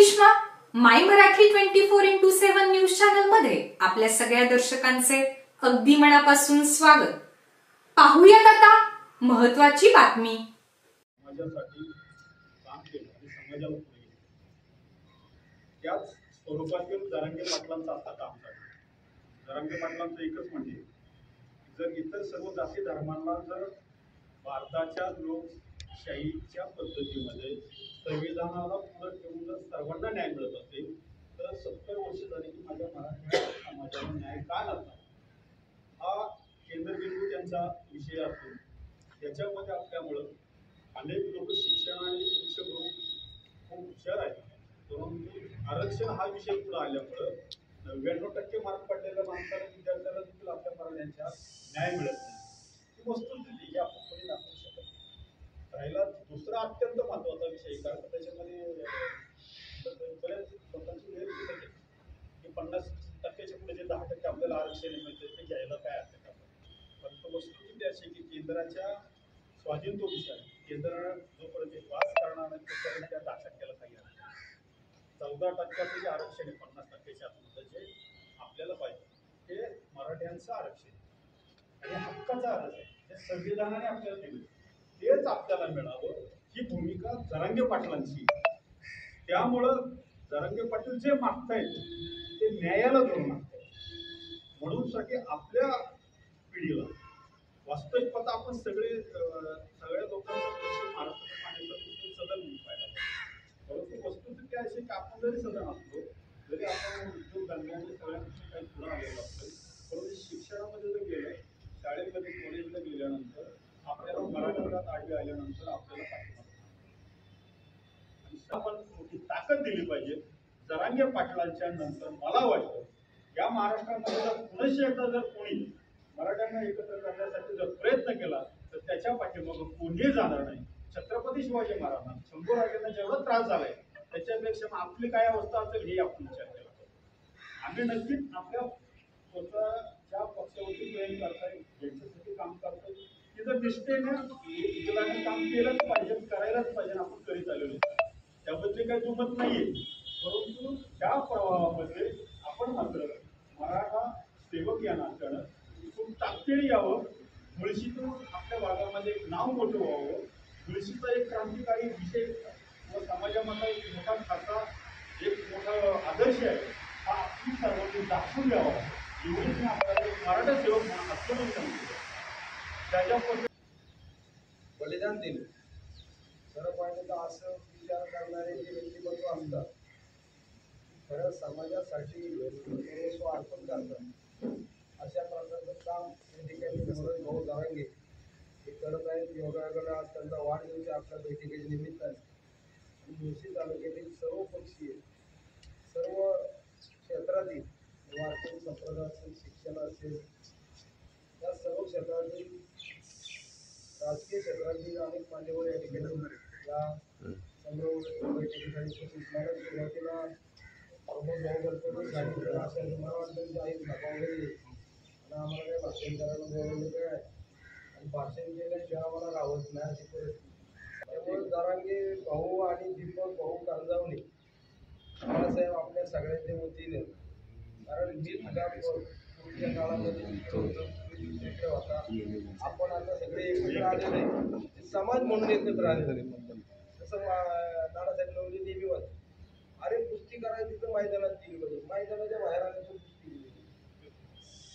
सुषमा, माय Marathi 24x7 news channel मध्ये आपल्या सगळ्या दर्शकांचे अगदी मनापासून स्वागत। पाहूयात आता महत्त्वाची बातमी। समाजासाठी काम केलं आणि समाजाला पुढे गेलं, त्याच स्वरूपातील जरांगे पाटलांचं आता काम चालू आहे। जरांगे पाटलांचं एकच म्हणजे जर इतर सर्व जाती धर्मांना जर भारताच्या लोकशाहीच्या पद्धतीमध्ये संविधानाला पुढे ठेवून जर सर्वांना न्याय मिळत असेल तर 70 वर्ष झाली की माझ्या मराठा समाजाला न्याय का नसला, हा केंद्रबिंदू त्यांचा विषय असून त्याच्यामध्ये असल्यामुळं अनेक लोक शिक्षण आणि शिक्षक खूप हुशार आहेत, परंतु आरक्षण हा विषय पुढे आल्यामुळं 99% मार्क पडलेल्या माणसाला विद्यार्थ्याला देखील आपल्या मराठ्यांच्या न्याय मिळत नाही। ही वस्तुस्थिती ही आपण कोणी दाखवू शकत नाही। राहिला दुसरा अत्यंत महत्त्वाचा विषय, कारण त्याच्यामध्ये बऱ्याच लोकांची गैरसमज आहे की 50%च्या पुढे जे 10% आपल्याला आरक्षण मिळते ते घ्यायला काय हरकत आहे। परंतु वस्तुस्थिती अशी की केंद्राच्या स्वाधीन तो विषय आहे। केंद्रानं जोपर्यंत पास करणार नाही तोपर्यंत त्या 10%ला काही हरकत नाही। 14% जे आरक्षण आहे 50%च्या आतमध्ये जे आपल्याला पाहिजे ते मराठ्यांचं आरक्षण आणि हक्काचं आरक्षण जे संविधानाने आपल्याला दिलं तेच आपल्याला मिळावं, ही भूमिका जरांगे पाटलांची। त्यामुळं जरांगे पाटील जे मागतायत ते न्यायाला धरून मागतायत, म्हणून साठी आपल्या पिढीला वास्तविक पता आपण सगळ्या लोकांचा पक्ष महाराष्ट्राच्या पाण्याचा सदन म्हणून पाहिला, परंतु वस्तुस्थिती अशी की आपण जरी सदन असलो जरी आपण उद्योग धंद्याने सगळ्या गोष्टी काही पुढे आलेलो असतो, परंतु शिक्षणामध्ये जर गेलं, शाळेमध्ये कॉलेजला गेल्यानंतर आपल्याला मराठवाड्यात आडवे आल्यानंतर आपल्याला पाठिंबा आणि आपण मोठी ताकद दिली पाहिजे। जरांगे पाटलांच्या नंतर मला वाटतं या महाराष्ट्रामध्ये जर पुन्हा एकदा जर कोणी मराठ्यांना एकत्र करण्यासाठी जर प्रयत्न केला तर त्याच्या पाठीमागे कोणीही जाणार नाही। छत्रपती शिवाजी महाराजांना शंभूराजांना जेवढा त्रास झालाय त्याच्यापेक्षा आपली काय अवस्था असेल हे आपण विचार केला पाहिजे। आम्ही नक्कीच आपल्या स्वतःच्या पक्षावरती प्रेम करताय, यांच्यासाठी काम करतोय, की जर निष्ठेने काम केलंच पाहिजे, करायलाच पाहिजे, आपण करीत आलेलो त्याबद्दल काही दुमत नाहीये। परंतु त्या प्रवाहामध्ये आपण मात्र मराठा सेवक या नात्यानं खूप ताकदीने यावं, मुळशीतून आपल्या भागामध्ये एक नाव मोठं व्हावं, मुळशीचा एक क्रांतिकारी विषय व समाजामध्ये एक मोठा खासा एक मोठा आदर्श आहे, हा आपली सर्वांनी दाखवून द्यावा एवढीच मी आपल्याला एक मराठा सेवक म्हणून आत्मसात सांगतो। त्याच्या बलिदान दिलं खरं पाहिलं तर असं विचार करणारे जे व्यक्तिमत्व असतात खरं समाजासाठी सर्वस्व अर्पण करतात, अशा प्रकारचं काम या ठिकाणी मनोज भाऊ जरांगे हे करत आहेत। योगायोगाने आज त्यांचा वाढदिवस आपल्या बैठकीच्या निमित्ताने मुळशी तालुक्यातील सर्व पक्षीय सर्व क्षेत्रातील वारकरी संप्रदाय असेल, शिक्षण असेल, या सर्व क्षेत्रातील राजकीय क्षेत्रातील अनेक मान्यवर या ठिकाणी या संग्रह बैठकीसाठी सुरुवातीला प्रमोद भाऊ गणपती सांगितलं असेल, मला वाटतं जाहीर सभा वगैरे आणि आम्हाला काही भाषण करायला बोलवलं काय आणि भाषण केल्याशिवाय आम्हाला राहत नाही अशी परिस्थिती। त्यामुळे जरांगे भाऊ आणि दीपक भाऊ कारंजावले बाळासाहेब आपल्या सगळ्यांच्या वतीने, कारण मी सुद्धा पूर्वीच्या काळामध्ये होता, आपण आता सगळे एकत्र आलेले आहे, समाज म्हणून एकत्र आलेले। जसं नानासाहेब नवले नेहमी म्हणतात, अरे कुस्ती करायची तर मैदानात केली पाहिजे, मैदानाच्या बाहेर आले तर कुस्ती केली।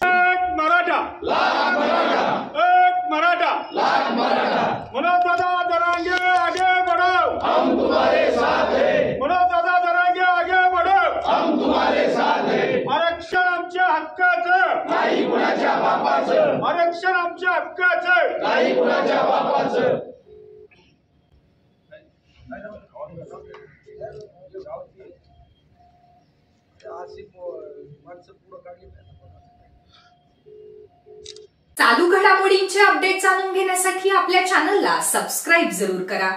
एक मराठा लाख मराठा, एक मराठा लाख मराठा, मनोज दादा जरांगे आगे बढ़ो, हम तुम्हारे साथ हैं। मनोज दादा जरांगे आगे बढ़ो, हम तुम्हारे साथ हैं। आरक्षण आमच्या हक्काचं, नाही कुणाच्या बापाचं। आरक्षण आमच्या हक्काचं, नाही कुणाच्या बापाचं। चालू घडामोडींचे अपडेट जाणून घेण्यासाठी आपल्या चॅनलला सबस्क्राईब जरूर करा,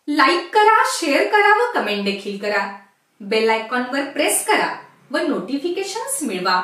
लाईक करा, शेअर करा व कमेंट देखील करा। बेल आयकॉनवर प्रेस करा व नोटिफिकेशन्स मिळवा।